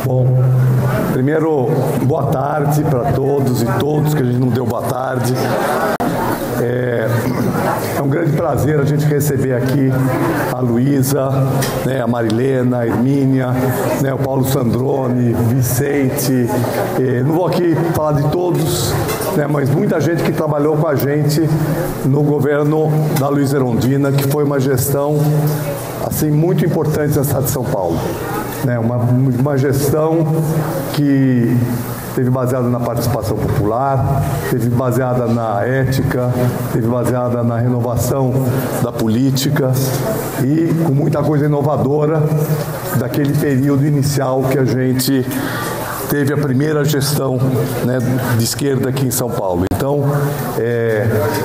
Bom, primeiro, boa tarde para todos e todos que a gente não deu boa tarde. É um grande prazer a gente receber aqui a Luísa, né, a Marilena, a Hermínia, né, o Paulo Sandrone, Vicente. Não vou aqui falar de todos, né, mas muita gente que trabalhou com a gente no governo da Luísa Erundina, que foi uma gestão assim, muito importante na cidade de São Paulo. Né, uma gestão que teve baseada na participação popular, teve baseada na ética, teve baseada na renovação da política e com muita coisa inovadora daquele período inicial que a gente teve a primeira gestão, né, de esquerda aqui em São Paulo. Então,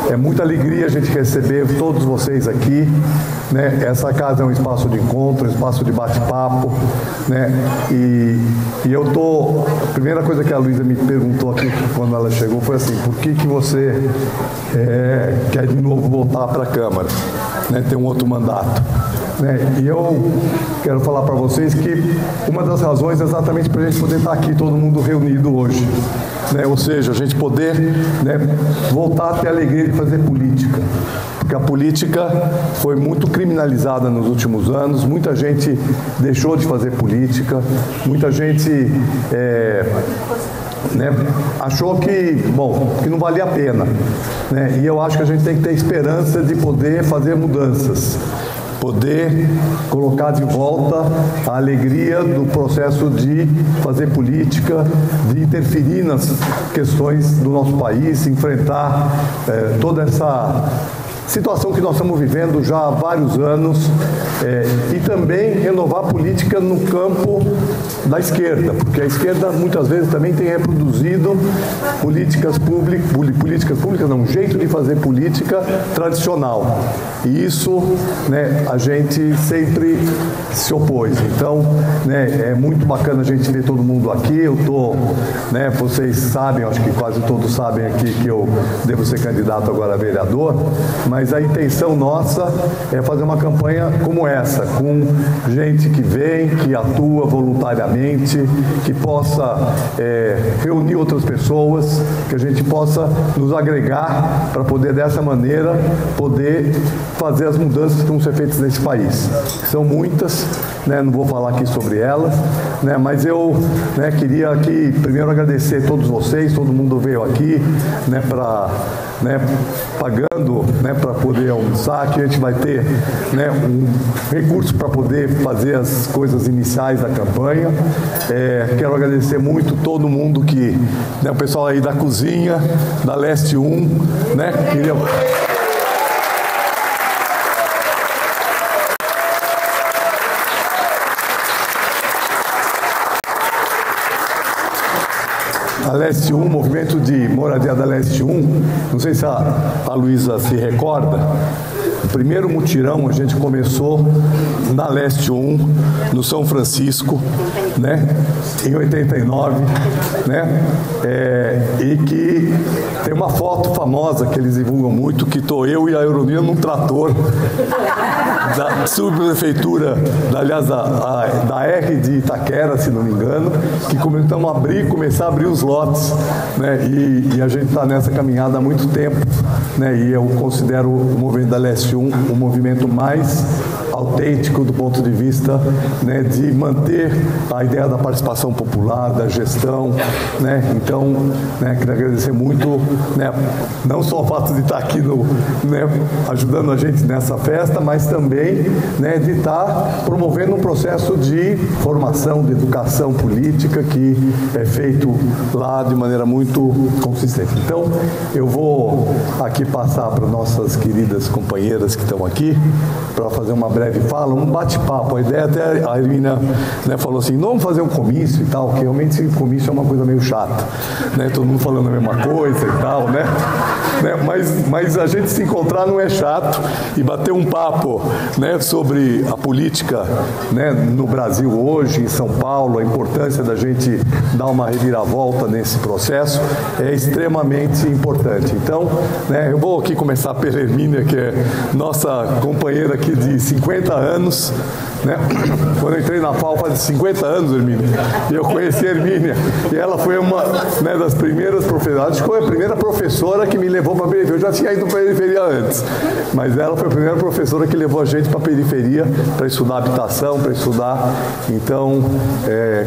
é muita alegria a gente receber todos vocês aqui, né? Essa casa é um espaço de encontro, um espaço de bate-papo, né? E a primeira coisa que a Luísa me perguntou aqui quando ela chegou foi assim: por que você quer de novo voltar para a Câmara, né? Ter um outro mandato? Né? E eu quero falar para vocês que uma das razões é exatamente para a gente poder estar aqui todo mundo reunido hoje, né? Ou seja, a gente poder, né, voltar a ter a alegria de fazer política, porque a política foi muito criminalizada nos últimos anos, muita gente deixou de fazer política, muita gente né, achou que não valia a pena, né? E eu acho que a gente tem que ter esperança de poder fazer mudanças, poder colocar de volta a alegria do processo de fazer política, de interferir nas questões do nosso país, enfrentar toda essa situação que nós estamos vivendo já há vários anos, e também renovar a política no campo da esquerda, porque a esquerda muitas vezes também tem reproduzido políticas públicas, não, um jeito de fazer política tradicional. E isso, né, a gente sempre se opôs. Então, né, é muito bacana a gente ver todo mundo aqui. Né, vocês sabem, acho que quase todos sabem aqui que eu devo ser candidato agora a vereador, mas a intenção nossa é fazer uma campanha como essa, com gente que vem, que atua voluntariamente, que possa reunir outras pessoas, que a gente possa nos agregar para poder, dessa maneira, poder fazer as mudanças que vão ser feitas nesse país. São muitas, né, não vou falar aqui sobre elas, né, mas eu, né, queria aqui primeiro agradecer a todos vocês, todo mundo veio aqui, né, pagando, né, para poder almoçar, que a gente vai ter, né, um recurso para poder fazer as coisas iniciais da campanha. Quero agradecer muito todo mundo que, né, o pessoal aí da cozinha, da Leste 1, né, queria... A Leste 1, movimento de moradia da Leste 1, não sei se a Luísa se recorda, o primeiro mutirão a gente começou na Leste 1, no São Francisco, né, em 89, né, e que tem uma foto famosa que eles divulgam muito, que estou eu e a Euromia num trator da subprefeitura, aliás, da R de Itaquera, se não me engano, que começamos a começar a abrir os lotes, né, e a gente está nessa caminhada há muito tempo, né, e eu considero o movimento da Leste 1 o movimento mais autêntico do ponto de vista, né, de manter a ideia da participação popular, da gestão, né? Então, né, queria agradecer muito, né, não só o fato de estar aqui né, ajudando a gente nessa festa, mas também, né, de estar promovendo um processo de formação, de educação política que é feito lá de maneira muito consistente. Então, eu vou aqui passar para nossas queridas companheiras que estão aqui para fazer uma breve fala, um bate-papo. A ideia, até a Hermínia, né, falou assim, não vamos fazer um comício e tal, porque realmente comício é uma coisa meio chata, né, todo mundo falando a mesma coisa e tal, né, mas a gente se encontrar não é chato e bater um papo, né, sobre a política, né, no Brasil hoje, em São Paulo, a importância da gente dar uma reviravolta nesse processo é extremamente importante. Então, né, eu vou aqui começar pela Hermínia, que é nossa companheira aqui de 50 anos, né? Quando eu entrei na FAO faz 50 anos, Hermínia, e eu conheci a Hermínia, e ela foi uma, né, das primeiras professoras, acho que foi a primeira professora que me levou para a periferia. Eu já tinha ido para a periferia antes, mas ela foi a primeira professora que levou a gente para a periferia para estudar habitação, para estudar. Então,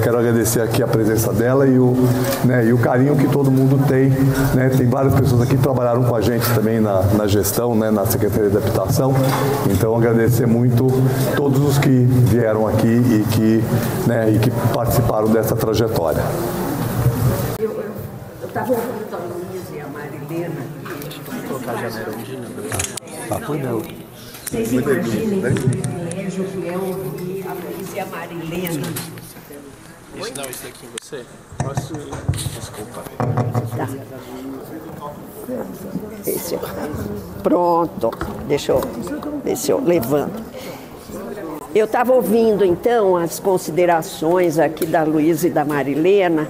quero agradecer aqui a presença dela e o carinho que todo mundo tem, né? Tem várias pessoas aqui que trabalharam com a gente também na gestão, né, na Secretaria de Habitação. Então, agradecer muito todos os que vieram aqui e que participaram dessa trajetória. Eu estava ouvindo a Luísa e a Marilena. Vou colocar a janela onde Foi não. Vocês imaginem o privilégio que é ouvir a Luísa e a Marilena. Esse não, esse aqui você. Posso. Desculpa. Tá. Pronto. Deixa eu levanto. Eu estava ouvindo, então, as considerações aqui da Luísa e da Marilena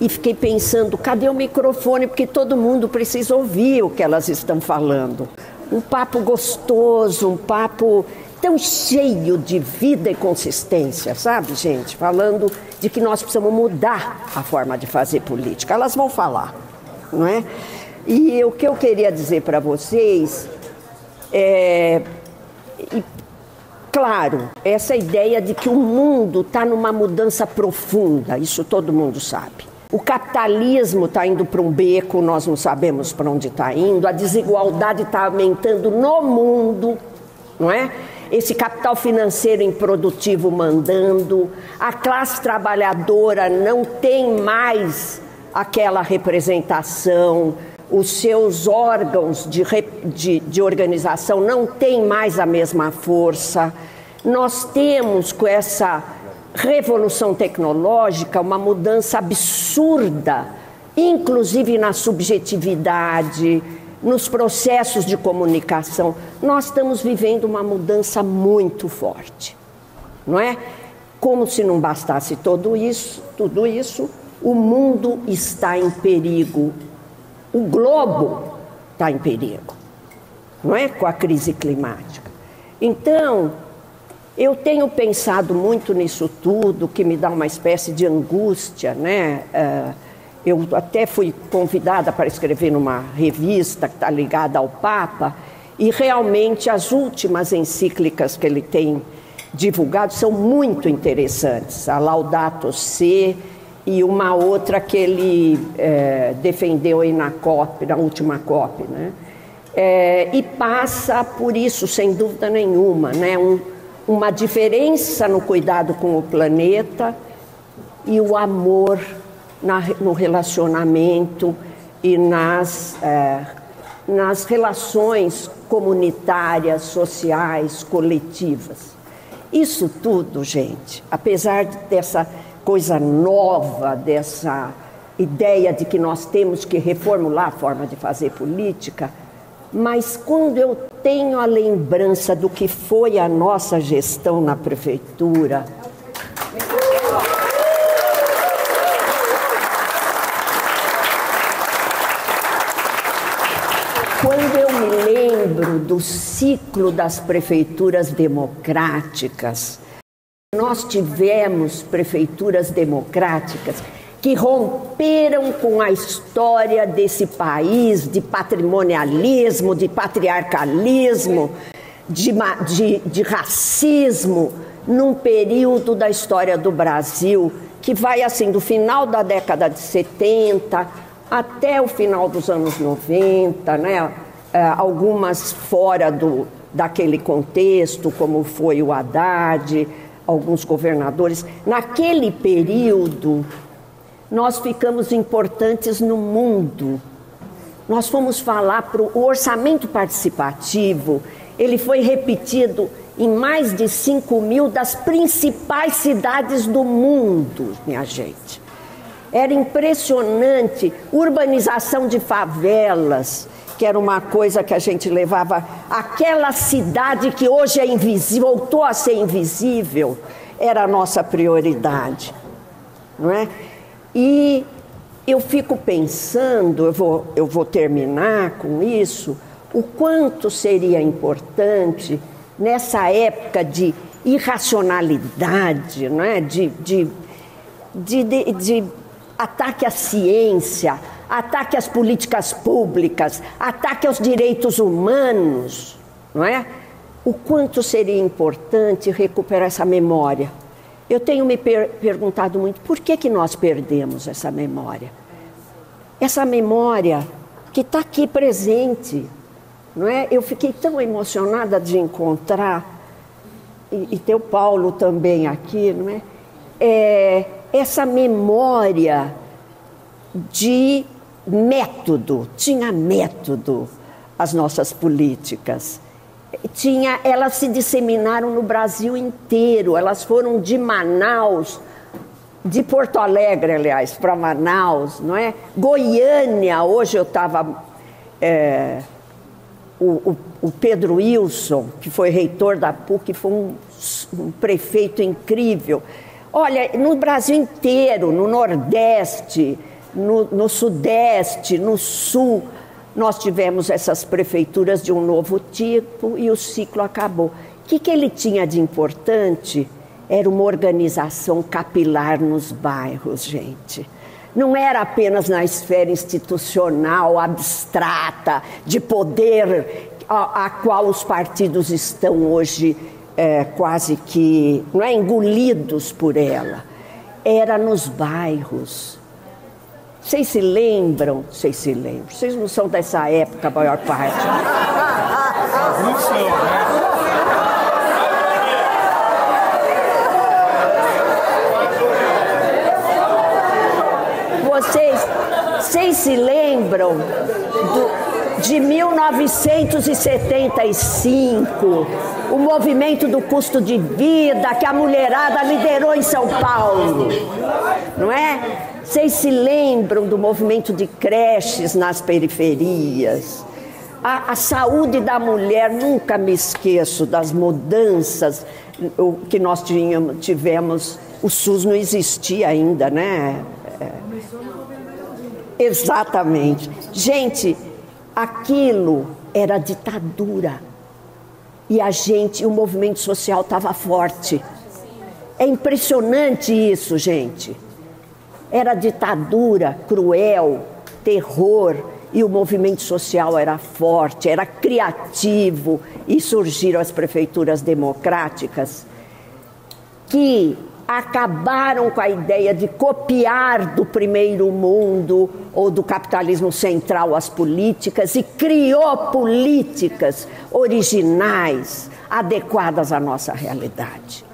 e fiquei pensando, cadê o microfone? Porque todo mundo precisa ouvir o que elas estão falando. Um papo gostoso, um papo tão cheio de vida e consistência, sabe, gente? Falando de que nós precisamos mudar a forma de fazer política. Elas vão falar, não é? E o que eu queria dizer para vocês claro, essa ideia de que o mundo está numa mudança profunda, isso todo mundo sabe. O capitalismo está indo para um beco, nós não sabemos para onde está indo, a desigualdade está aumentando no mundo, não é? Esse capital financeiro improdutivo mandando, a classe trabalhadora não tem mais aquela representação, os seus órgãos de organização não têm mais a mesma força. Nós temos, com essa revolução tecnológica, uma mudança absurda, inclusive na subjetividade, nos processos de comunicação. Nós estamos vivendo uma mudança muito forte, não é? Como se não bastasse tudo isso, o mundo está em perigo. O globo está em perigo, não é? Com a crise climática. Então, eu tenho pensado muito nisso tudo, que me dá uma espécie de angústia, né? Eu até fui convidada para escrever numa revista que está ligada ao Papa, e realmente as últimas encíclicas que ele tem divulgado são muito interessantes. A Laudato Si, e uma outra que ele defendeu aí na COP, na última COP, né? E passa por isso, sem dúvida nenhuma, né? Uma diferença no cuidado com o planeta e o amor no relacionamento e nas relações comunitárias, sociais, coletivas. Isso tudo, gente, apesar dessa coisa nova, dessa ideia de que nós temos que reformular a forma de fazer política, mas quando eu tenho a lembrança do que foi a nossa gestão na prefeitura, quando eu me lembro do ciclo das prefeituras democráticas, nós tivemos prefeituras democráticas que romperam com a história desse país de patrimonialismo, de patriarcalismo, de racismo, num período da história do Brasil que vai assim do final da década de 70 até o final dos anos 90, né? Algumas fora daquele contexto, como foi o Haddad, alguns governadores. Naquele período, nós ficamos importantes no mundo. Nós fomos falar para o orçamento participativo, ele foi repetido em mais de 5.000 das principais cidades do mundo, minha gente. Era impressionante, urbanização de favelas, que era uma coisa que a gente levava, aquela cidade que hoje é invisível, voltou a ser invisível, era a nossa prioridade, não é? E eu fico pensando, eu vou terminar com isso, o quanto seria importante, nessa época de irracionalidade, não é? de ataque à ciência, ataque às políticas públicas, ataque aos direitos humanos, não é? O quanto seria importante recuperar essa memória. Eu tenho me perguntado muito, por que nós perdemos essa memória? Essa memória que está aqui presente, não é? Eu fiquei tão emocionada de encontrar, e ter o Paulo também aqui, não é? Essa memória de método, tinha método as nossas políticas. Elas se disseminaram no Brasil inteiro, elas foram de Manaus, de Porto Alegre, aliás, para Manaus, não é? Goiânia, hoje eu estava... O Pedro Wilson, que foi reitor da PUC, foi um prefeito incrível. Olha, no Brasil inteiro, no Nordeste, no Sudeste, no Sul, nós tivemos essas prefeituras de um novo tipo e o ciclo acabou. O que ele tinha de importante? Era uma organização capilar nos bairros, gente. Não era apenas na esfera institucional, abstrata, de poder, a qual os partidos estão hoje quase que não é, engolidos por ela. Era nos bairros. Vocês se lembram? Vocês se lembram. Vocês não são dessa época, a maior parte. Vocês se lembram de 1975, o movimento do custo de vida que a mulherada liderou em São Paulo, não é? Vocês se lembram do movimento de creches nas periferias? A saúde da mulher, nunca me esqueço das mudanças que nós tivemos. O SUS não existia ainda, né? Exatamente. Gente, aquilo era ditadura. E o movimento social estava forte. É impressionante isso, gente. Era ditadura, cruel, terror, e o movimento social era forte, era criativo, e surgiram as prefeituras democráticas que acabaram com a ideia de copiar do primeiro mundo ou do capitalismo central as políticas e criou políticas originais, adequadas à nossa realidade.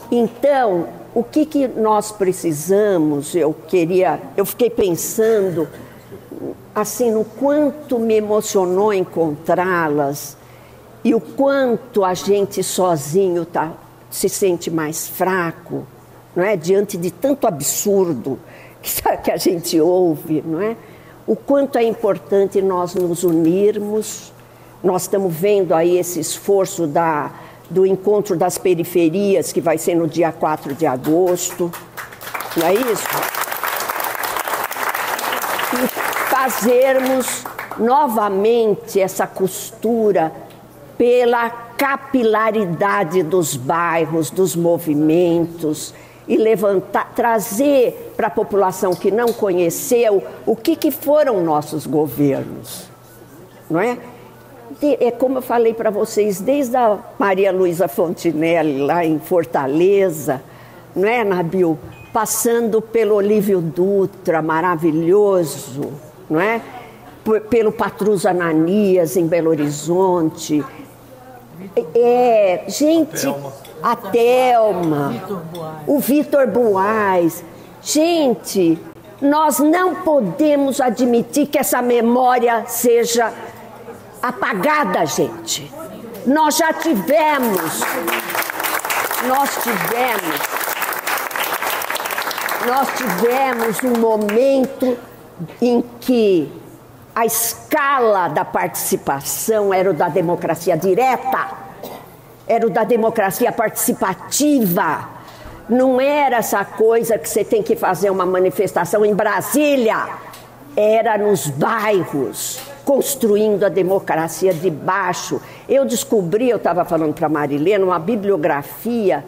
Então, o que nós precisamos, eu fiquei pensando assim no quanto me emocionou encontrá-las e o quanto a gente sozinho se sente mais fraco, não é? Diante de tanto absurdo que a gente ouve, não é? O quanto é importante nós nos unirmos. Nós estamos vendo aí esse esforço do encontro das periferias, que vai ser no dia 4 de agosto, não é isso? E fazermos novamente essa costura pela capilaridade dos bairros, dos movimentos, e trazer para a população que não conheceu o que foram nossos governos, não é? É como eu falei para vocês, desde a Maria Luísa Fontinelli, lá em Fortaleza, não é, Nabil? Passando pelo Olívio Dutra, maravilhoso, não é? Pelo Patrus Ananias, em Belo Horizonte. Gente, a Thelma, o Vitor Buais. Gente, nós não podemos admitir que essa memória seja apagada, gente. Nós tivemos um momento em que a escala da participação era o da democracia direta, era o da democracia participativa. Não era essa coisa que você tem que fazer uma manifestação em Brasília. Era nos bairros, construindo a democracia de baixo. Eu descobri, eu estava falando para a Marilena, uma bibliografia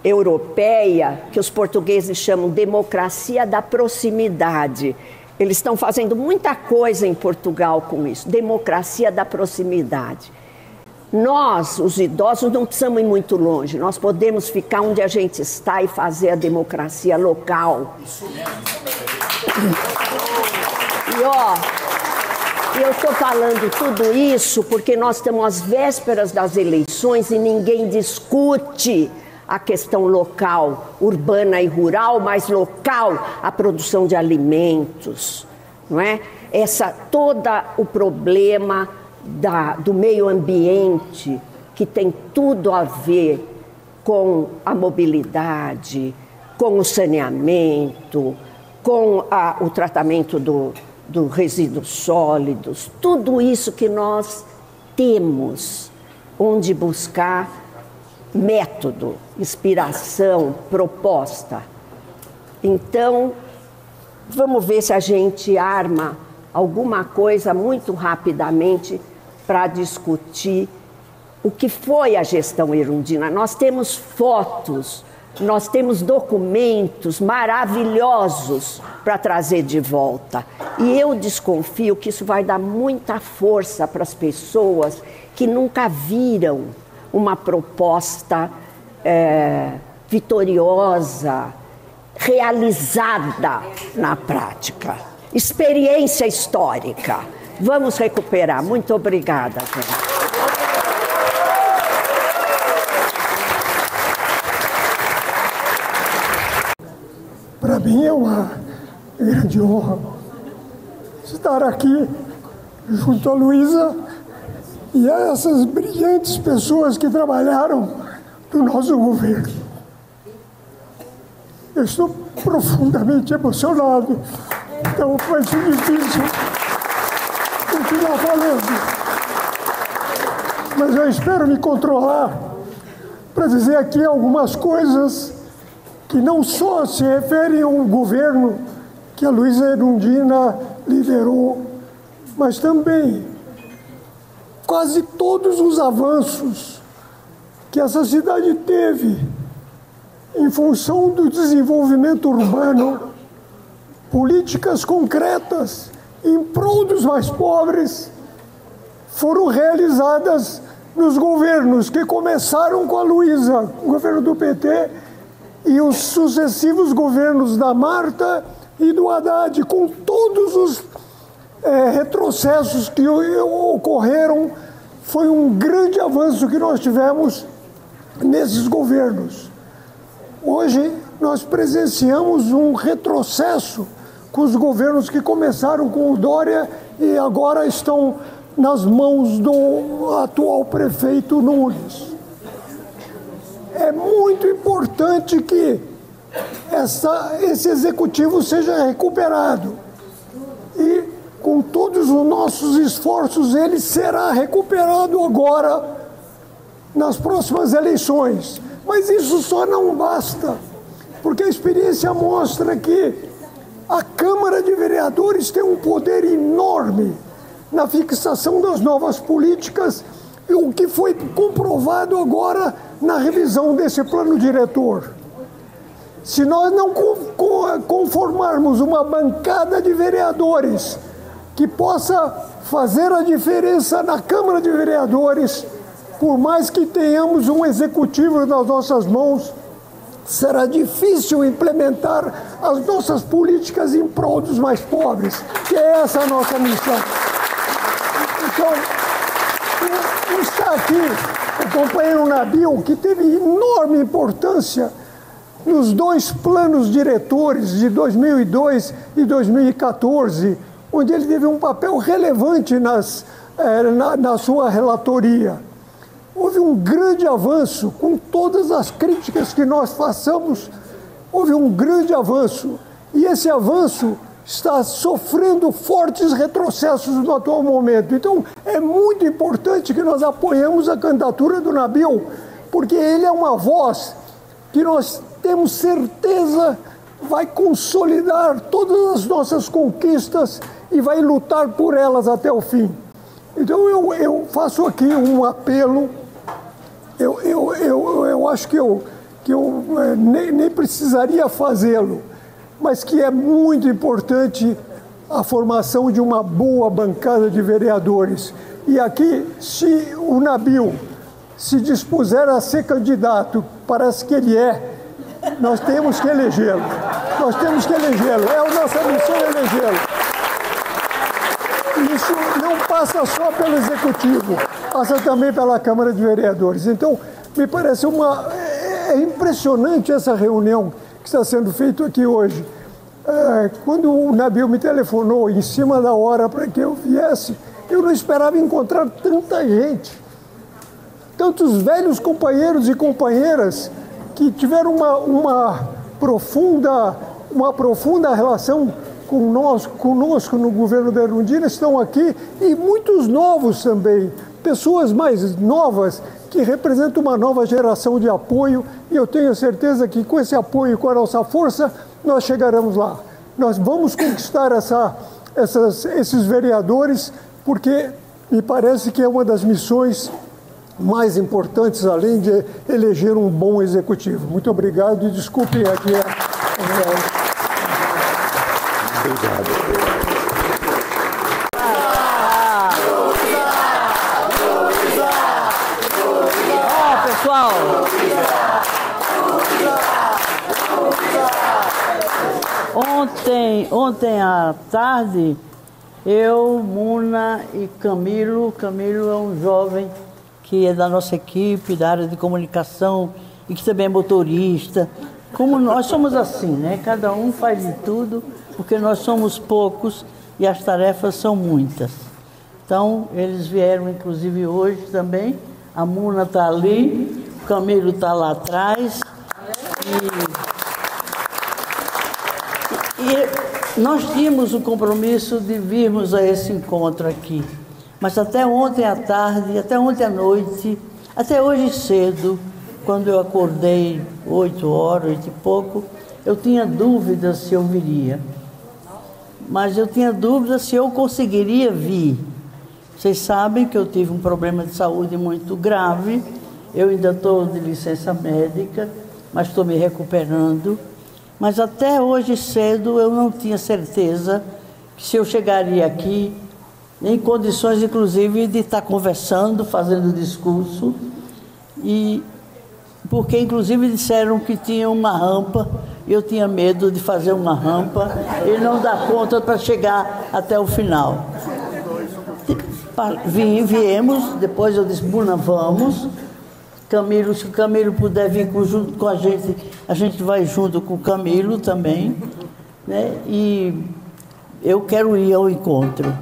europeia que os portugueses chamam democracia da proximidade. Eles estão fazendo muita coisa em Portugal com isso, democracia da proximidade. Nós, os idosos, não precisamos ir muito longe, nós podemos ficar onde a gente está e fazer a democracia local. E eu estou falando tudo isso porque nós estamos às vésperas das eleições e ninguém discute a questão local, urbana e rural, mas local, a produção de alimentos, não é? Todo o problema do meio ambiente, que tem tudo a ver com a mobilidade, com o saneamento, com o tratamento do resíduos sólidos, tudo isso que nós temos onde buscar método, inspiração, proposta. Então, vamos ver se a gente arma alguma coisa muito rapidamente para discutir o que foi a gestão Erundina. Nós temos fotos, nós temos documentos maravilhosos para trazer de volta. E eu desconfio que isso vai dar muita força para as pessoas que nunca viram uma proposta vitoriosa, realizada na prática. Experiência histórica. Vamos recuperar. Muito obrigada, gente. Para mim é uma grande honra estar aqui junto a Luísa e a essas brilhantes pessoas que trabalharam no nosso governo. Eu estou profundamente emocionado, então vai ser difícil continuar falando. Mas eu espero me controlar para dizer aqui algumas coisas que não só se referem ao governo que a Luísa Erundina liderou, mas também quase todos os avanços que essa cidade teve em função do desenvolvimento urbano, políticas concretas em prol dos mais pobres, foram realizadas nos governos que começaram com a Luísa, o governo do PT, e os sucessivos governos da Marta e do Haddad, com todos os retrocessos que ocorreram. Foi um grande avanço que nós tivemos nesses governos. Hoje nós presenciamos um retrocesso com os governos que começaram com o Dória e agora estão nas mãos do atual prefeito Nunes. É muito importante que esse executivo seja recuperado. E com todos os nossos esforços, ele será recuperado agora nas próximas eleições. Mas isso só não basta, porque a experiência mostra que a Câmara de Vereadores tem um poder enorme na fixação das novas políticas, e o que foi comprovado agora na revisão desse plano diretor. Se nós não conformarmos uma bancada de vereadores que possa fazer a diferença na Câmara de Vereadores, por mais que tenhamos um executivo nas nossas mãos, será difícil implementar as nossas políticas em prol dos mais pobres, que é essa a nossa missão. Então, está aqui o companheiro Nabil, que teve enorme importância nos dois planos diretores de 2002 e 2014, onde ele teve um papel relevante na sua relatoria. Houve um grande avanço, com todas as críticas que nós façamos, houve um grande avanço, e esse avanço está sofrendo fortes retrocessos no atual momento. Então, é muito importante que nós apoiemos a candidatura do Nabil, porque ele é uma voz que nós temos certeza vai consolidar todas as nossas conquistas e vai lutar por elas até o fim. Então eu faço aqui um apelo. Eu acho que eu nem precisaria fazê-lo, mas que é muito importante a formação de uma boa bancada de vereadores. E aqui, se o Nabil se dispuser a ser candidato, parece que ele é, nós temos que elegê-lo. Nós temos que elegê-lo. É a nossa missão elegê-lo. Isso não passa só pelo Executivo, passa também pela Câmara de Vereadores. Então, me parece é impressionante essa reunião que está sendo feita aqui hoje. Quando o Nabil me telefonou em cima da hora para que eu viesse, eu não esperava encontrar tanta gente. Tantos velhos companheiros e companheiras que tiveram uma profunda relação conosco no governo da Erundina estão aqui, e muitos novos também, pessoas mais novas que representam uma nova geração de apoio, e eu tenho certeza que com esse apoio e com a nossa força nós chegaremos lá. Nós vamos conquistar esses vereadores, porque me parece que é uma das missões mais importantes, além de eleger um bom executivo. Muito obrigado e desculpem aqui Obrigado. Pessoal, ontem à tarde, eu, Muna e Camilo é um jovem que é da nossa equipe, da área de comunicação e que também é motorista. Como nós somos assim, né? Cada um faz de tudo, porque nós somos poucos e as tarefas são muitas. Então, eles vieram inclusive hoje também. A Muna está ali, o Camilo está lá atrás. E nós tínhamos o compromisso de virmos a esse encontro aqui. Mas até ontem à tarde, até ontem à noite, até hoje cedo, quando eu acordei 8 horas, 8 e pouco, eu tinha dúvidas se eu viria. Mas eu tinha dúvidas se eu conseguiria vir. Vocês sabem que eu tive um problema de saúde muito grave. Eu ainda estou de licença médica, mas estou me recuperando. Mas até hoje cedo eu não tinha certeza que se eu chegaria aqui, em condições inclusive de estar conversando, fazendo discurso, e porque inclusive disseram que tinha uma rampa, e eu tinha medo de fazer uma rampa e não dar conta para chegar até o final. Viemos, depois eu disse, Buna, vamos. Camilo, se o Camilo puder vir junto com a gente vai junto com o Camilo também, né? E eu quero ir ao encontro.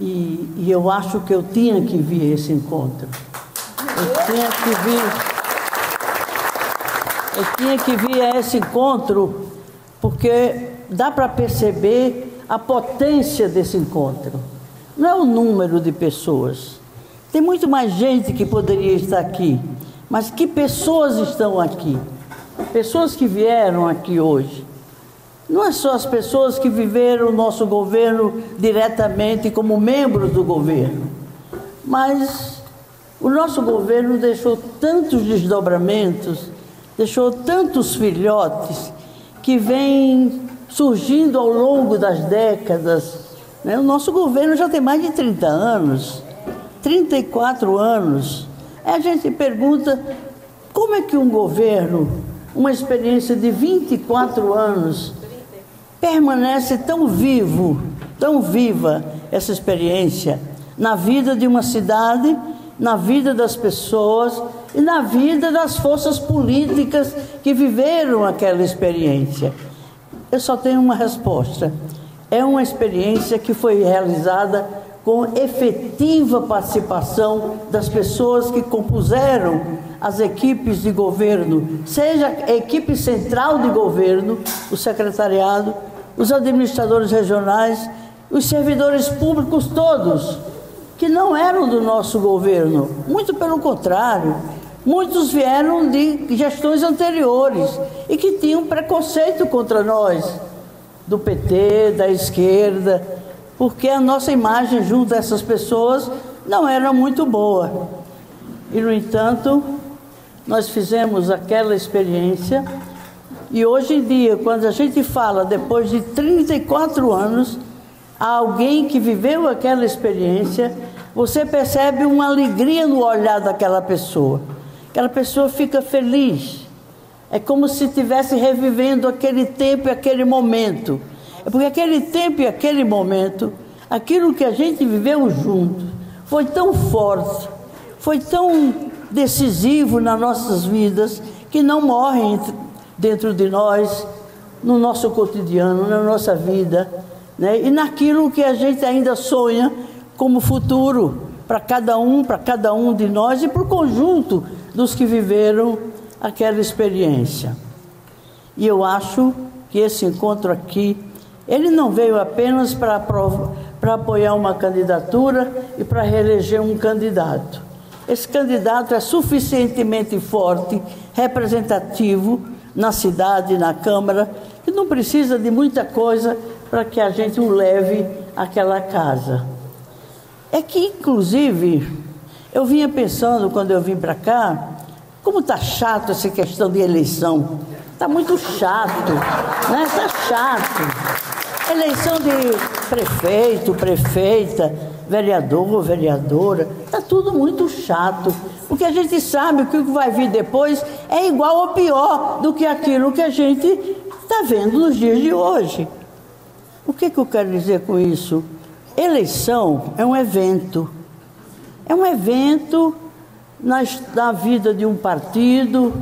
E eu acho que eu tinha que vir a esse encontro. Eu tinha que vir a esse encontro porque dá para perceber a potência desse encontro. Não é o número de pessoas. Tem muito mais gente que poderia estar aqui, mas que pessoas estão aqui? Pessoas que vieram aqui hoje. Não é só as pessoas que viveram o nosso governo diretamente como membros do governo, mas o nosso governo deixou tantos desdobramentos, deixou tantos filhotes que vêm surgindo ao longo das décadas. Né? O nosso governo já tem mais de 30 anos, 34 anos. Aí a gente pergunta, como é que um governo, uma experiência de 24 anos, permanece tão vivo, tão viva essa experiência na vida de uma cidade, na vida das pessoas e na vida das forças políticas que viveram aquela experiência? Eu só tenho uma resposta. É uma experiência que foi realizada com efetiva participação das pessoas que compuseram as equipes de governo, seja a equipe central de governo, o secretariado, os administradores regionais, os servidores públicos todos, que não eram do nosso governo, muito pelo contrário, Muitos vieram de gestões anteriores e que tinham preconceito contra nós, do PT, da esquerda, porque a nossa imagem junto a essas pessoas não era muito boa. E, no entanto, nós fizemos aquela experiência e hoje em dia, quando a gente fala, depois de 34 anos, a alguém que viveu aquela experiência, você percebe uma alegria no olhar daquela pessoa. Aquela pessoa fica feliz. É como se estivesse revivendo aquele tempo e aquele momento. É porque aquele tempo e aquele momento, aquilo que a gente viveu junto, foi tão forte, foi tão decisivo nas nossas vidas, que não morre dentro de nós, no nosso cotidiano, na nossa vida, né? E naquilo que a gente ainda sonha como futuro para cada um de nós e para o conjunto dos que viveram aquela experiência. E eu acho que esse encontro aqui, ele não veio apenas para apoiar uma candidatura e para reeleger um candidato. Esse candidato é suficientemente forte, representativo na cidade, na Câmara, que não precisa de muita coisa para que a gente o leve àquela casa. É que, inclusive, eu vinha pensando, quando eu vim para cá, como está chato essa questão de eleição. Está muito chato, né? Está chato. Eleição de prefeito, prefeita, vereador, vereadora, está tudo muito chato. Porque a gente sabe que o que vai vir depois é igual ou pior do que aquilo que a gente está vendo nos dias de hoje. O que eu quero dizer com isso? Eleição é um evento. É um evento na vida de um partido,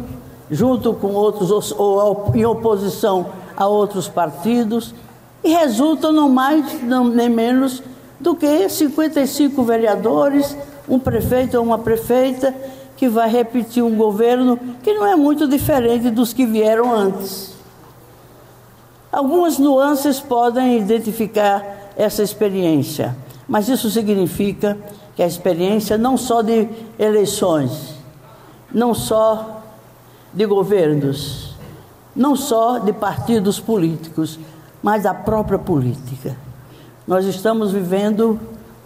junto com outros, ou em oposição a outros partidos, e resulta não mais, nem menos do que 55 vereadores, um prefeito ou uma prefeita, que vai repetir um governo que não é muito diferente dos que vieram antes. Algumas nuances podem identificar essa experiência, mas isso significa que a experiência não só de eleições, não só de governos, não só de partidos políticos, mas da própria política. Nós estamos vivendo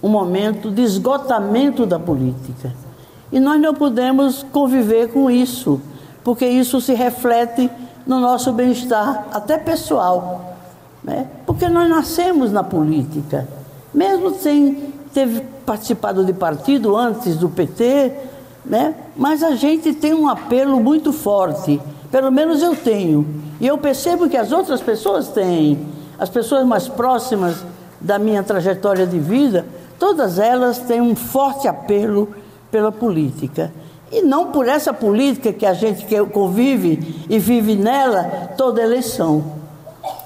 um momento de esgotamento da política. E nós não podemos conviver com isso, porque isso se reflete no nosso bem-estar, até pessoal, né? Porque nós nascemos na política, mesmo sem ter participado de partido antes do PT, né? Mas a gente tem um apelo muito forte, pelo menos eu tenho, e eu percebo que as outras pessoas têm, as pessoas mais próximas da minha trajetória de vida, todas elas têm um forte apelo pela política. E não por essa política que a gente convive e vive nela toda eleição.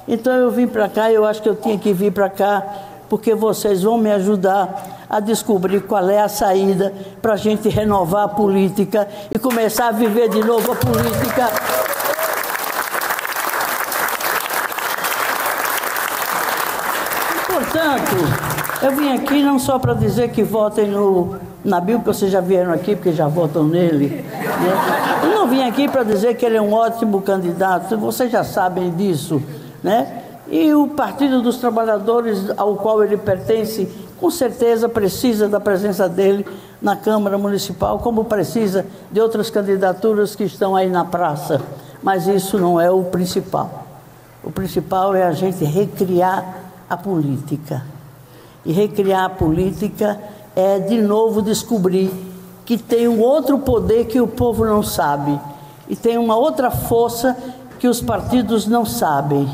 Então eu vim para cá, eu acho que eu tinha que vir para cá, porque vocês vão me ajudar a descobrir qual é a saída para a gente renovar a política e começar a viver de novo a política. Portanto, eu vim aqui não só para dizer que votem no Nabil, porque vocês já vieram aqui, porque já votam nele, né? Eu não vim aqui para dizer que ele é um ótimo candidato, vocês já sabem disso, né? E o Partido dos Trabalhadores, ao qual ele pertence, com certeza precisa da presença dele na Câmara Municipal, como precisa de outras candidaturas que estão aí na praça. Mas isso não é o principal. O principal é a gente recriar a política. E recriar a política é, de novo, descobrir que tem um outro poder que o povo não sabe. E tem uma outra força que os partidos não sabem.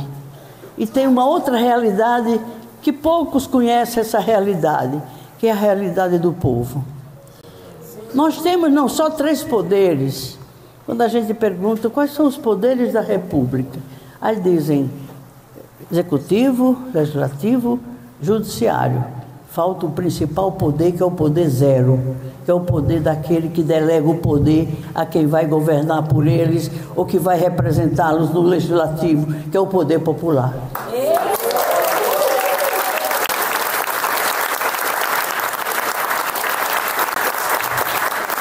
E tem uma outra realidade que poucos conhecem essa realidade, que é a realidade do povo. Nós temos não só 3 poderes. Quando a gente pergunta quais são os poderes da República, aí dizem executivo, legislativo, judiciário. Falta o principal poder, que é o poder 0, que é o poder daquele que delega o poder a quem vai governar por eles ou que vai representá-los no legislativo, que é o poder popular.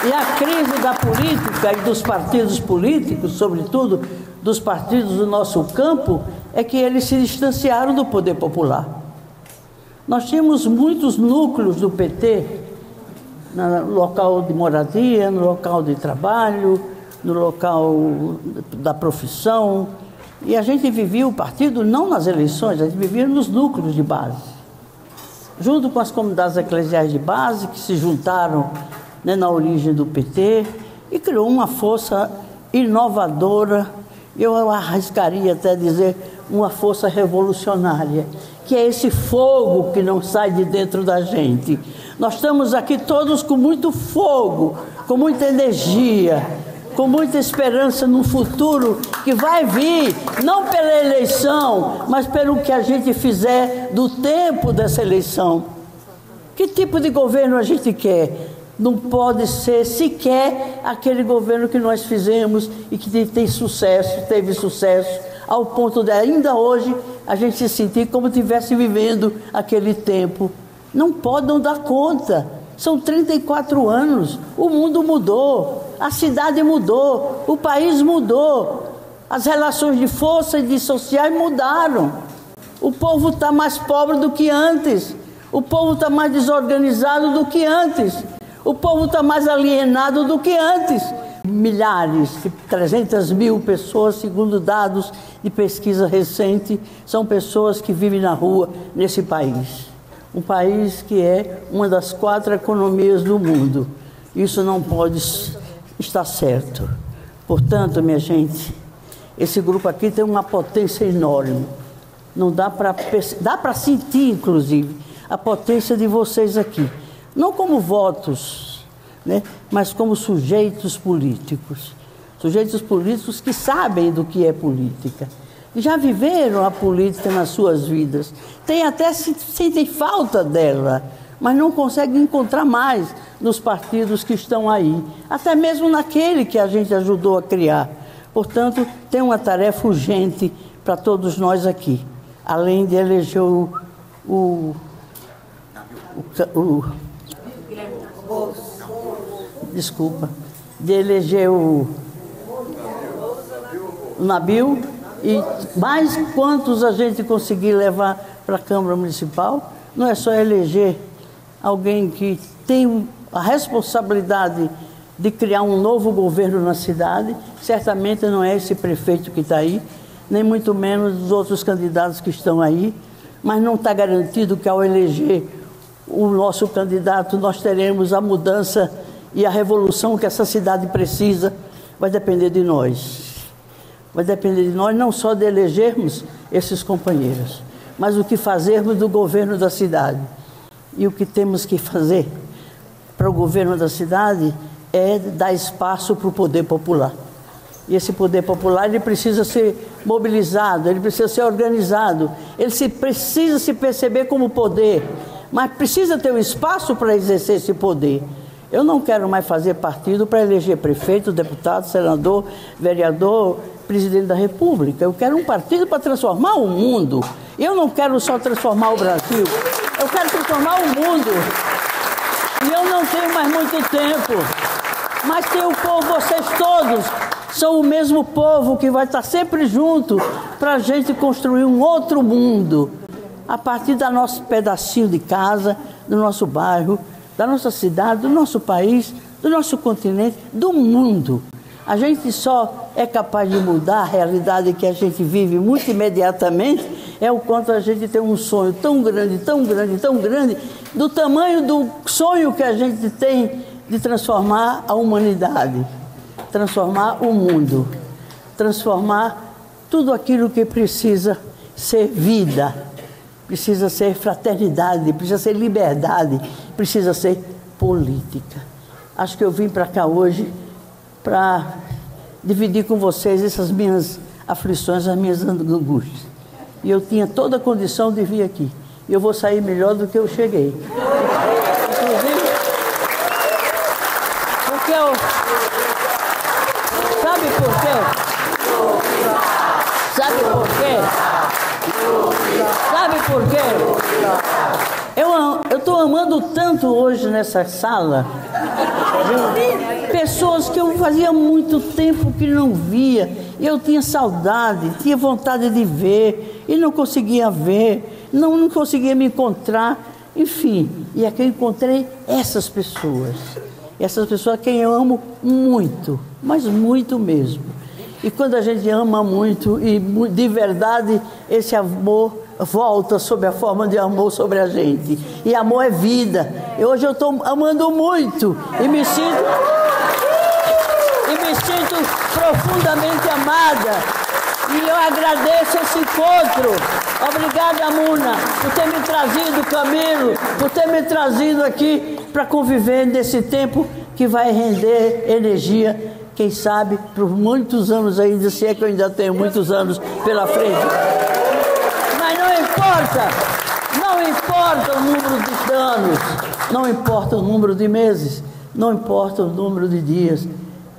E a crise da política e dos partidos políticos, sobretudo dos partidos do nosso campo, é que eles se distanciaram do poder popular. Nós tínhamos muitos núcleos do PT, no local de moradia, no local de trabalho, no local da profissão, e a gente vivia o partido não nas eleições, a gente vivia nos núcleos de base, junto com as comunidades eclesiais de base, que se juntaram, né, na origem do PT, e criou uma força inovadora, eu arriscaria até dizer uma força revolucionária, que é esse fogo que não sai de dentro da gente. Nós estamos aqui todos com muito fogo, com muita energia, com muita esperança num futuro que vai vir, não pela eleição, mas pelo que a gente fizer do tempo dessa eleição. Que tipo de governo a gente quer? Não pode ser sequer aquele governo que nós fizemos e que tem sucesso, teve sucesso, ao ponto de ainda hoje a gente se sentir como se estivesse vivendo aquele tempo. Não pode, não dar conta. São 34 anos, o mundo mudou, a cidade mudou, o país mudou, as relações de força e de sociais mudaram. O povo está mais pobre do que antes, o povo está mais desorganizado do que antes, o povo está mais alienado do que antes. Milhares, 300 mil pessoas, segundo dados de pesquisa recente, são pessoas que vivem na rua nesse país. Um país que é uma das 4 economias do mundo. Isso não pode estar certo. Portanto, minha gente, esse grupo aqui tem uma potência enorme. Não dá para sentir, inclusive, a potência de vocês aqui. Não como votos, né, mas como sujeitos políticos. Sujeitos políticos que sabem do que é política. Já viveram a política nas suas vidas, sentem falta dela, mas não conseguem encontrar mais nos partidos que estão aí, até mesmo naquele que a gente ajudou a criar. Portanto, tem uma tarefa urgente para todos nós aqui, além de eleger de eleger o Nabil. E mais quantos a gente conseguir levar para a Câmara Municipal, não é só eleger alguém que tem a responsabilidade de criar um novo governo na cidade, certamente não é esse prefeito que está aí, nem muito menos os outros candidatos que estão aí, mas não está garantido que ao eleger o nosso candidato nós teremos a mudança e a revolução que essa cidade precisa. Vai depender de nós. Vai depender de nós não só de elegermos esses companheiros, mas o que fazermos do governo da cidade. E o que temos que fazer para o governo da cidade é dar espaço para o poder popular. E esse poder popular, ele precisa ser mobilizado, ele precisa ser organizado, ele precisa se perceber como poder, mas precisa ter um espaço para exercer esse poder. Eu não quero mais fazer partido para eleger prefeito, deputado, senador, vereador, presidente da República. Eu quero um partido para transformar o mundo. Eu não quero só transformar o Brasil, eu quero transformar o mundo. E eu não tenho mais muito tempo, mas tem o povo, vocês todos são o mesmo povo que vai estar sempre junto para a gente construir um outro mundo, a partir do nosso pedacinho de casa, do nosso bairro, da nossa cidade, do nosso país, do nosso continente, do mundo. A gente só é capaz de mudar a realidade que a gente vive muito imediatamente, é o quanto a gente tem um sonho tão grande, tão grande, tão grande, do tamanho do sonho que a gente tem de transformar a humanidade, transformar o mundo, transformar tudo aquilo que precisa ser vida, precisa ser fraternidade, precisa ser liberdade, precisa ser política. Acho que eu vim para cá hoje para dividir com vocês essas minhas aflições, as minhas angústias. E eu tinha toda a condição de vir aqui. E eu vou sair melhor do que eu cheguei. Inclusive, porque eu... Sabe por quê? Sabe por quê? Sabe por quê? Eu estou amando tanto hoje nessa sala. Pessoas que eu fazia muito tempo que não via. Eu tinha saudade, tinha vontade de ver, e não conseguia ver, não conseguia me encontrar. Enfim, e aqui eu encontrei essas pessoas a quem eu amo muito, mas muito mesmo. E quando a gente ama muito, e de verdade, esse amor volta sob a forma de amor sobre a gente. E amor é vida. E hoje eu estou amando muito e me sinto profundamente amada. E eu agradeço esse encontro. Obrigada, Muna, por ter me trazido, Camilo, por ter me trazido aqui para conviver nesse tempo que vai render energia, quem sabe, por muitos anos ainda, se é que eu ainda tenho muitos anos pela frente. Mas não importa o número de anos, não importa o número de meses, não importa o número de dias.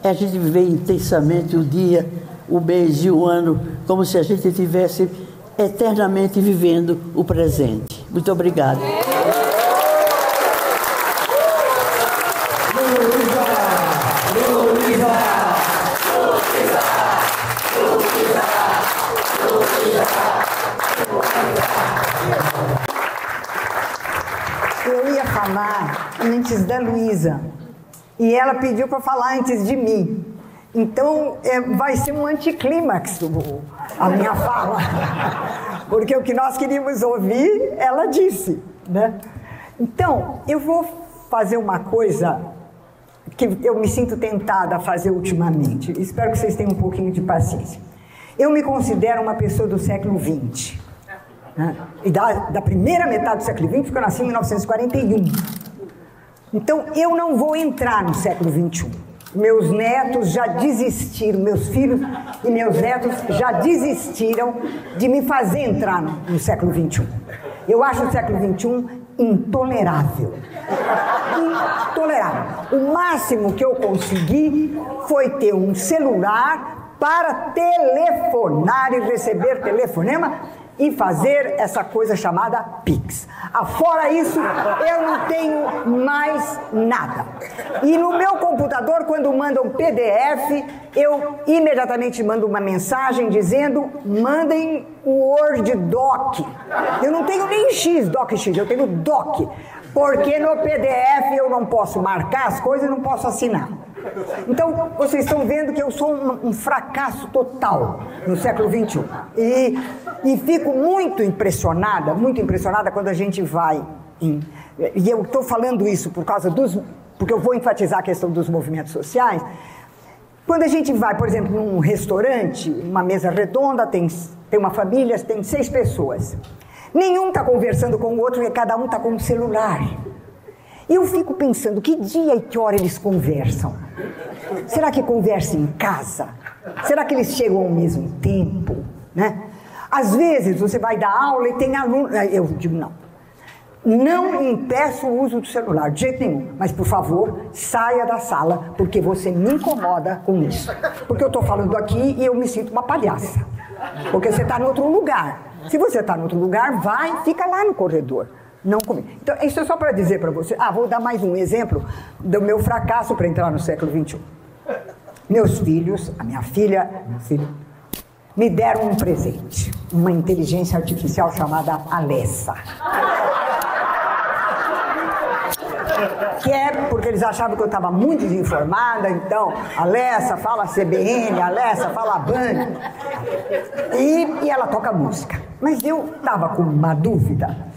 É a gente viver intensamente o dia, o mês e o ano, como se a gente estivesse eternamente vivendo o presente. Muito obrigada. Eu ia falar antes da Luísa e ela pediu para falar antes de mim. Então vai ser um anticlímax a minha fala, porque o que nós queríamos ouvir, ela disse, né? Então, eu vou fazer uma coisa que eu me sinto tentada a fazer ultimamente. Espero que vocês tenham um pouquinho de paciência. Eu me considero uma pessoa do século XX, né? E da primeira metade do século XX, porque eu nasci em 1941. Então, eu não vou entrar no século XXI. Meus netos já desistiram, meus filhos e meus netos já desistiram de me fazer entrar no século XXI. Eu acho o século XXI intolerável. Intolerável. O máximo que eu consegui foi ter um celular para telefonar e receber telefonema e fazer essa coisa chamada Pix. Afora isso, eu não tenho mais nada. E no meu computador, quando mandam PDF, eu imediatamente mando uma mensagem dizendo: mandem o Word Doc. Eu não tenho nem DocX, eu tenho Doc. Porque no PDF eu não posso marcar as coisas e não posso assinar. Então, vocês estão vendo que eu sou um fracasso total no século XXI. E fico muito impressionada quando a gente vai... E eu estou falando isso porque eu vou enfatizar a questão dos movimentos sociais. Quando a gente vai, por exemplo, num restaurante, uma mesa redonda, tem uma família, tem 6 pessoas. Nenhum está conversando com o outro e cada um está com um celular. E eu fico pensando, que dia e que hora eles conversam? Será que conversam em casa? Será que eles chegam ao mesmo tempo? Né? Às vezes você vai dar aula e tem aluno... Eu digo, não impeço o uso do celular, de jeito nenhum. Mas, por favor, saia da sala, porque você me incomoda com isso. Porque eu estou falando aqui e eu me sinto uma palhaça. Porque você está em outro lugar. Se você está em outro lugar, fica lá no corredor. Não comigo. Então, isso é só para dizer para você. Vou dar mais um exemplo do meu fracasso para entrar no século XXI. Meus filhos, a minha filha, meu filho, me deram um presente. Uma inteligência artificial chamada Alessa. Que é porque eles achavam que eu estava muito desinformada, então, Alessa fala CBN, Alessa fala Band. E ela toca música. Mas eu estava com uma dúvida.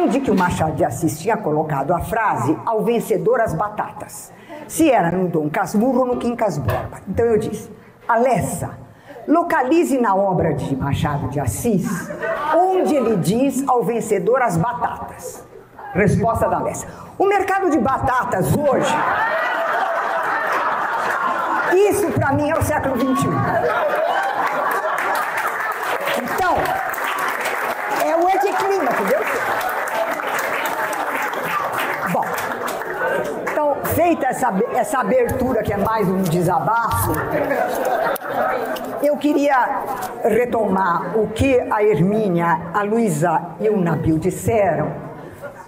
De que o Machado de Assis tinha colocado a frase ao vencedor as batatas. Se era no Dom Casmurro ou no Quincas Borba. Então eu disse: Alessa, localize na obra de Machado de Assis onde ele diz ao vencedor as batatas. Resposta da Alessa: o mercado de batatas hoje, isso para mim é o século XXI. Então, é o anticlímax, entendeu? Bom, então, feita essa abertura que é mais um desabafo, eu queria retomar o que a Hermínia, a Luísa e o Nabil disseram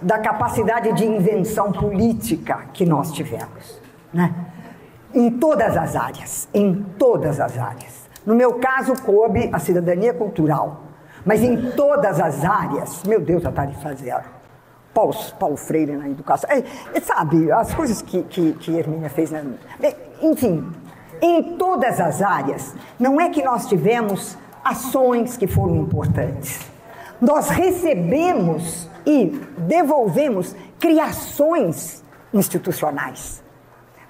da capacidade de invenção política que nós tivemos. né? Em todas as áreas, em todas as áreas. No meu caso, coube a cidadania cultural, mas em todas as áreas, meu Deus, a tarifa zero. Paulo Freire na educação, sabe, as coisas que Hermínia fez, né? Enfim, em todas as áreas, não é que nós tivemos ações que foram importantes. Nós recebemos e devolvemos criações institucionais.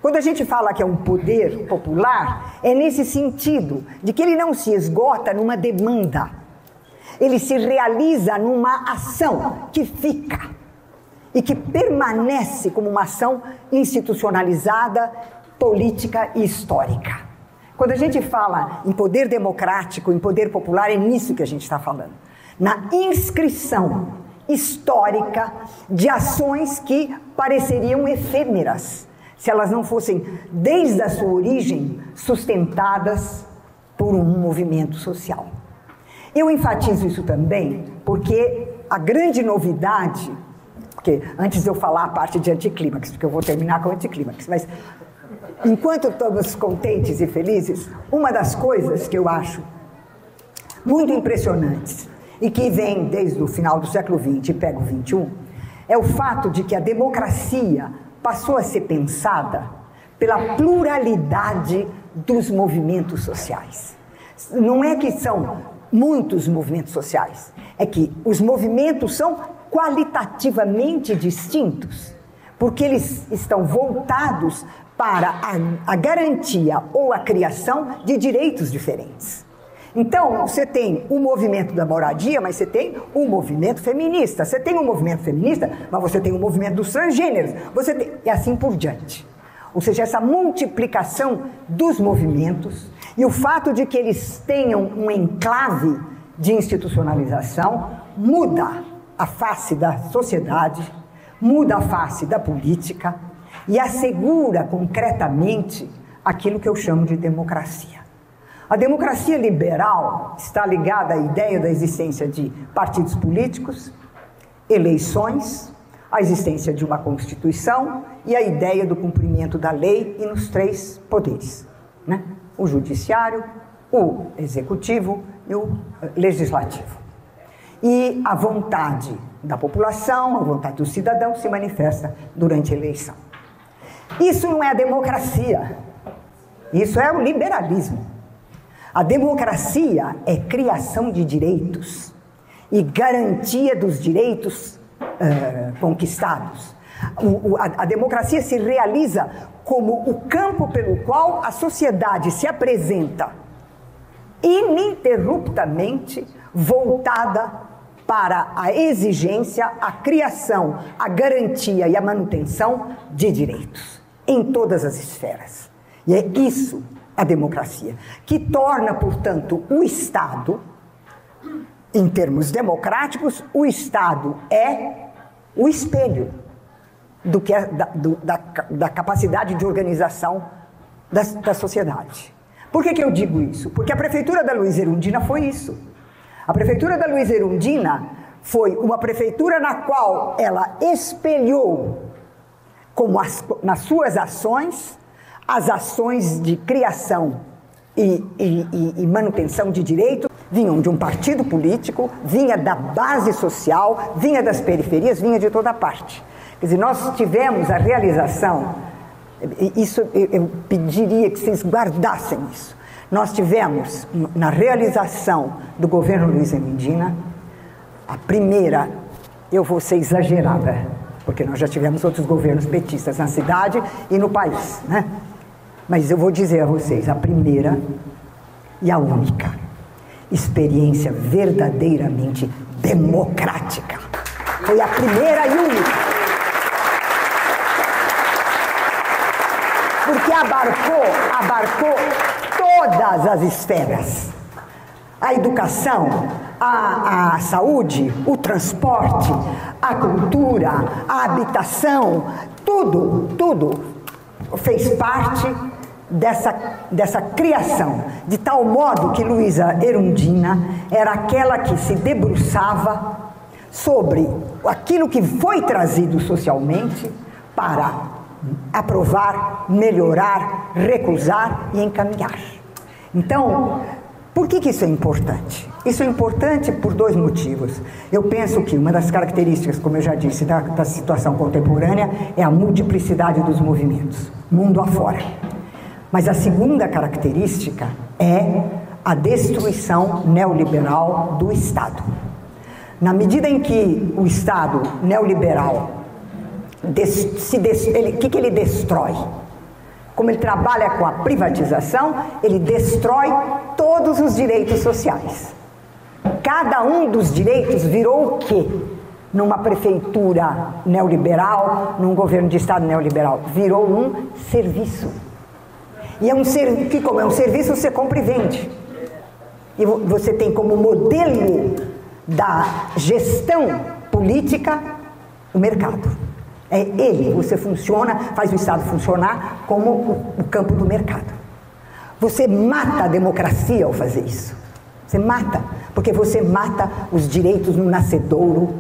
Quando a gente fala que é um poder popular, é nesse sentido, de que ele não se esgota numa demanda. Ele se realiza numa ação que fica e que permanece como uma ação institucionalizada, política e histórica. Quando a gente fala em poder democrático, em poder popular, é nisso que a gente está falando. Na inscrição histórica de ações que pareceriam efêmeras, se elas não fossem, desde a sua origem, sustentadas por um movimento social. Eu enfatizo isso também porque a grande novidade, porque antes de eu falar a parte de anticlímax, porque eu vou terminar com anticlímax, mas enquanto estamos contentes e felizes, uma das coisas que eu acho muito impressionantes e que vem desde o final do século XX e pega o XXI, é o fato de que a democracia passou a ser pensada pela pluralidade dos movimentos sociais. Não é que são muitos movimentos sociais, é que os movimentos são qualitativamente distintos, porque eles estão voltados para a garantia ou a criação de direitos diferentes. Então, você tem o movimento da moradia, mas você tem o movimento feminista. Você tem o movimento feminista, mas você tem o movimento dos transgêneros. Você tem, e assim por diante. Ou seja, essa multiplicação dos movimentos e o fato de que eles tenham um enclave de institucionalização muda a face da sociedade, muda a face da política e assegura concretamente aquilo que eu chamo de democracia. A democracia liberal está ligada à ideia da existência de partidos políticos, eleições, a existência de uma Constituição e a ideia do cumprimento da lei e nos três poderes, né? O judiciário, o executivo e o legislativo. E a vontade da população, a vontade do cidadão se manifesta durante a eleição. Isso não é a democracia, isso é o liberalismo. A democracia é criação de direitos e garantia dos direitos conquistados. A democracia se realiza como o campo pelo qual a sociedade se apresenta ininterruptamente voltada para a exigência, a criação, a garantia e a manutenção de direitos em todas as esferas. E é isso a democracia, que torna, portanto, o Estado, em termos democráticos, o Estado é o espelho do que é, da capacidade de organização da sociedade. Por que eu digo isso? Porque a prefeitura da Luiza Erundina foi isso. A prefeitura da Luiza Erundina foi uma prefeitura na qual ela espelhou, como nas suas ações, as ações de criação e manutenção de direito vinham de um partido político, vinha da base social, vinha das periferias, vinha de toda parte. Quer dizer, nós tivemos a realização, isso eu pediria que vocês guardassem isso, nós tivemos na realização do governo Luiza Erundina, a primeira, eu vou ser exagerada, porque nós já tivemos outros governos petistas na cidade e no país, né? Mas eu vou dizer a vocês, a primeira e a única experiência verdadeiramente democrática. Foi a primeira e única. Porque abarcou todas as esferas. A educação, a saúde, o transporte, a cultura, a habitação, tudo fez parte dessa criação, de tal modo que Luiza Erundina era aquela que se debruçava sobre aquilo que foi trazido socialmente para aprovar, melhorar, recusar e encaminhar. Então, por que isso é importante? Isso é importante por dois motivos. Eu penso que uma das características, como eu já disse, da situação contemporânea é a multiplicidade dos movimentos, mundo afora. Mas a segunda característica é a destruição neoliberal do Estado. Na medida em que o Estado neoliberal, o que ele destrói? Como ele trabalha com a privatização, ele destrói todos os direitos sociais. Cada um dos direitos virou o quê? Numa prefeitura neoliberal, num governo de Estado neoliberal, virou um serviço. E é um serviço que, como é um serviço, você compra e vende. E você tem como modelo da gestão política o mercado. É ele, você funciona, faz o Estado funcionar como o campo do mercado. Você mata a democracia ao fazer isso. Você mata, porque você mata os direitos no nascedouro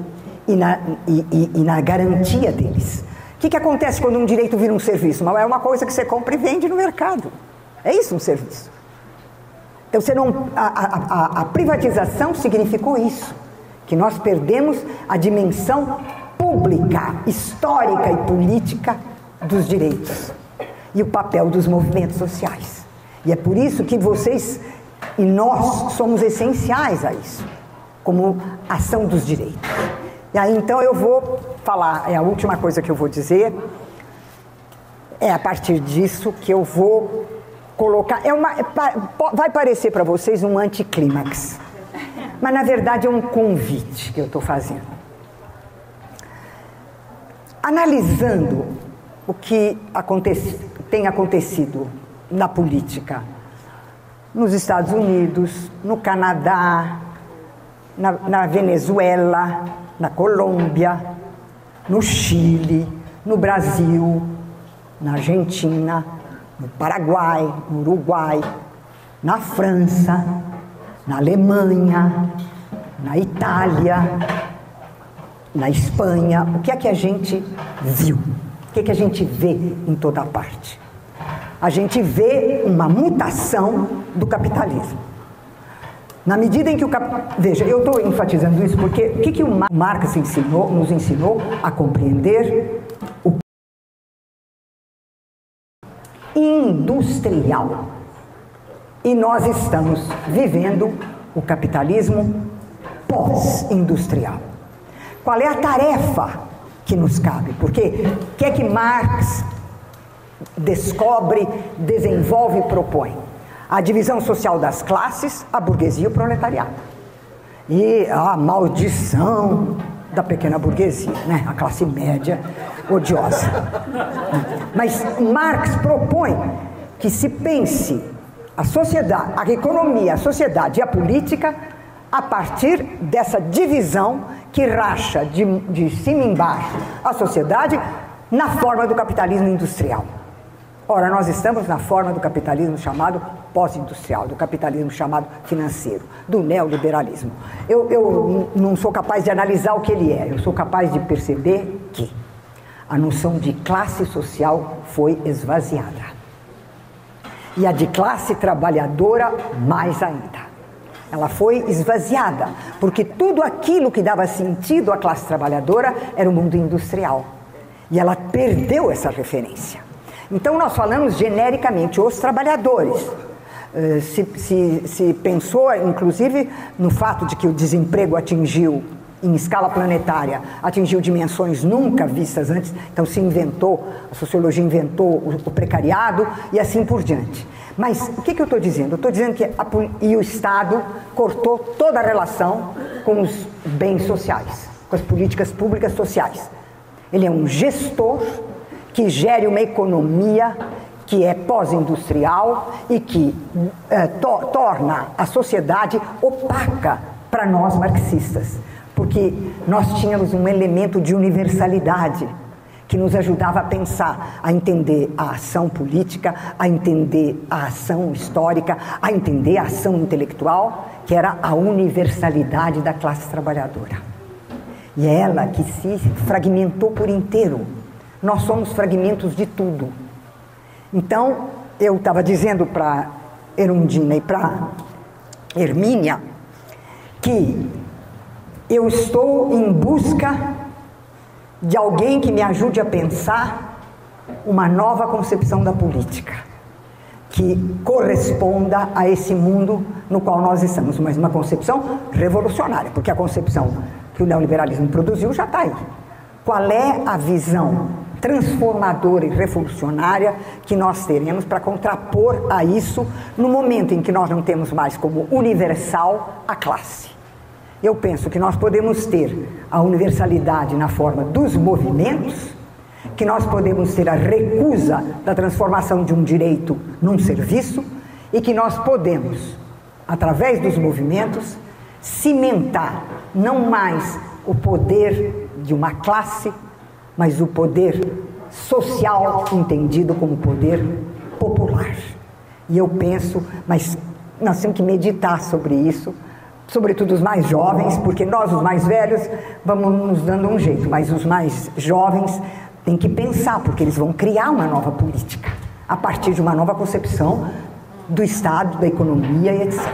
e na garantia deles. O que acontece quando um direito vira um serviço? É uma coisa que você compra e vende no mercado. É isso um serviço. Então a privatização significou isso, que nós perdemos a dimensão pública, histórica e política dos direitos e o papel dos movimentos sociais. E é por isso que vocês e nós somos essenciais a isso, como ação dos direitos. E aí então eu vou falar, é a última coisa que eu vou dizer, é a partir disso que eu vou colocar, vai parecer para vocês um anticlímax, mas na verdade é um convite que eu estou fazendo. Analisando o que tem acontecido na política nos Estados Unidos, no Canadá, na Venezuela, na Colômbia, no Chile, no Brasil, na Argentina, no Paraguai, no Uruguai, na França, na Alemanha, na Itália, na Espanha. O que é que a gente viu? O que é que a gente vê em toda parte? A gente vê uma mutação do capitalismo. Na medida em que Veja, eu estou enfatizando isso porque o que o Marx nos ensinou a compreender? O industrial. E nós estamos vivendo o capitalismo pós-industrial. Qual é a tarefa que nos cabe? Porque o que é que Marx descobre, desenvolve e propõe? A divisão social das classes, a burguesia e o proletariado. E a maldição da pequena burguesia, né? A classe média odiosa. Mas Marx propõe que se pense a sociedade, a economia, a sociedade e a política a partir dessa divisão que racha de cima embaixo a sociedade na forma do capitalismo industrial. Ora, nós estamos na forma do capitalismo chamado pós-industrial, do capitalismo chamado financeiro, do neoliberalismo. Eu não sou capaz de analisar o que ele é, eu sou capaz de perceber que a noção de classe social foi esvaziada. E a de classe trabalhadora mais ainda. Ela foi esvaziada, porque tudo aquilo que dava sentido à classe trabalhadora era o mundo industrial. E ela perdeu essa referência. Então nós falamos genericamente os trabalhadores. Se pensou, inclusive, no fato de que o desemprego atingiu, em escala planetária, atingiu dimensões nunca vistas antes, então se inventou, a sociologia inventou o precariado e assim por diante. Mas o que eu estou dizendo? Eu estou dizendo que o Estado cortou toda a relação com os bens sociais, com as políticas públicas sociais. Ele é um gestor que gere uma economia que é pós-industrial e que torna a sociedade opaca para nós marxistas, porque nós tínhamos um elemento de universalidade que nos ajudava a pensar, a entender a ação política, a entender a ação histórica, a entender a ação intelectual, que era a universalidade da classe trabalhadora. E é ela que se fragmentou por inteiro Nós somos fragmentos de tudo. Então, eu estava dizendo para Erundina e para Hermínia que eu estou em busca de alguém que me ajude a pensar uma nova concepção da política, que corresponda a esse mundo no qual nós estamos, mas uma concepção revolucionária, porque a concepção que o neoliberalismo produziu já está aí. Qual é a visão transformadora e revolucionária que nós teremos para contrapor a isso no momento em que nós não temos mais como universal a classe? Eu penso que nós podemos ter a universalidade na forma dos movimentos, que nós podemos ter a recusa da transformação de um direito num serviço e que nós podemos, através dos movimentos, cimentar não mais o poder de uma classe, mas o poder social entendido como poder popular. E eu penso, mas nós temos que meditar sobre isso, sobretudo os mais jovens, porque nós, os mais velhos, vamos nos dando um jeito, mas os mais jovens têm que pensar, porque eles vão criar uma nova política, a partir de uma nova concepção do Estado, da economia e etc.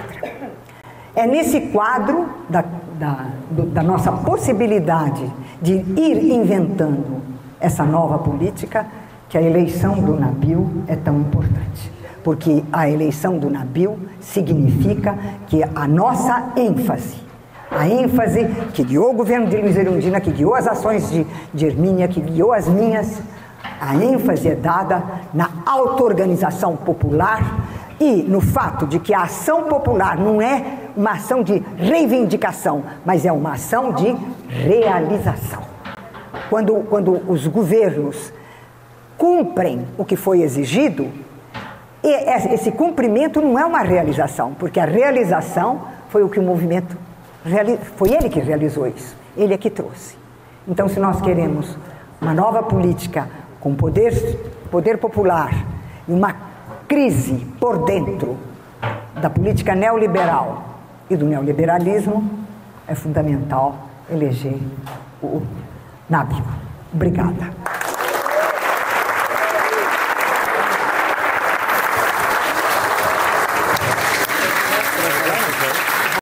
É nesse quadro da nossa possibilidade de ir inventando essa nova política que a eleição do Nabil é tão importante. Porque a eleição do Nabil significa que a nossa ênfase, a ênfase que guiou o governo de Luiz Erundina, que guiou as ações de Hermínia, que guiou as minhas, a ênfase é dada na auto-organização popular e no fato de que a ação popular não é uma ação de reivindicação, mas é uma ação de realização. Quando os governos cumprem o que foi exigido, esse cumprimento não é uma realização, porque a realização foi o que o movimento foi ele que realizou isso, ele é que trouxe. Então, se nós queremos uma nova política com poder popular e uma crise por dentro da política neoliberal e do neoliberalismo, é fundamental eleger o Nabil. Obrigada.